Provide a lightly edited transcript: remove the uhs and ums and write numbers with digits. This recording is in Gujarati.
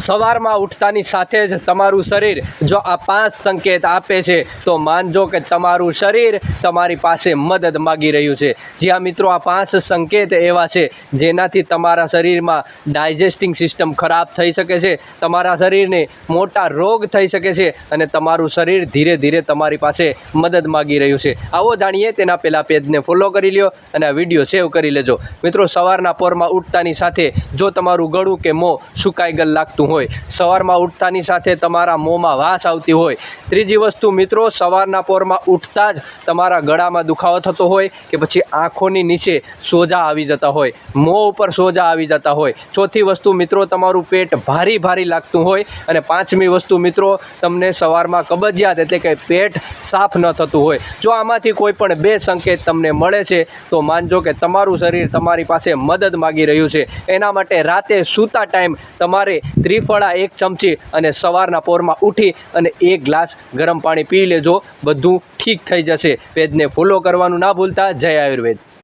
સવારમાં ઉઠતાની સાથે જ તમારું શરીર જો આ 5 સંકેત આપે છે તો માનજો કે તમારું શરીર તમારી પાસે મદદ માગી રહ્યું છે। જી હા મિત્રો, આ 5 સંકેત એવા છે જેનાથી તમારા શરીરમાં ડાયજેસ્ટિંગ સિસ્ટમ ખરાબ થઈ શકે છે, તમારા શરીરને મોટા રોગ થઈ શકે છે અને તમારું શરીર ધીરે ધીરે તમારી પાસે મદદ માગી રહ્યું છે। આવો જાણીએ તેના પહેલાં પેજને ફોલો કરી લ્યો અને આ વિડીયો સેવ કરી લેજો। મિત્રો, સવારના પોરમાં ઉઠતાની સાથે જો તમારું ગળું કે મોં સુકાઈ ગયેલ લાગતું હોય, સવારમાં ઉઠતાની સાથે તમારા મોંમાં વાસ આવતી હોય, ત્રીજી વસ્તુ મિત્રો, સવારના પોરમાં ઉઠતા જ તમારા ગળામાં દુખાવો થતો હોય કે પછી આંખોની નીચે સોજા આવી જતા હોય, મોં ઉપર સોજા આવી જતા હોય, ચોથી વસ્તુ મિત્રો, તમારું પેટ ભારી ભારી લાગતું હોય અને પાંચમી વસ્તુ મિત્રો, તમને સવારમાં કબજિયાત એટલે કે પેટ સાફ ન થતું હોય। જો આમાંથી કોઈ પણ 2 સંકેત તમને મળે છે તો માનજો કે તમારું શરીર તમારી પાસે મદદ માગી રહ્યું છે। એના માટે રાતે સૂતા ટાઈમ તમારે ત્રિફળા 1 ચમચી અને સવારના પોરમાં ઉઠી અને 1 ગ્લાસ ગરમ પાણી પી લેજો, બધું ઠીક થઈ જશે। પેજને ફોલો કરવાનું ના ભૂલતા। જય આયુર્વેદ।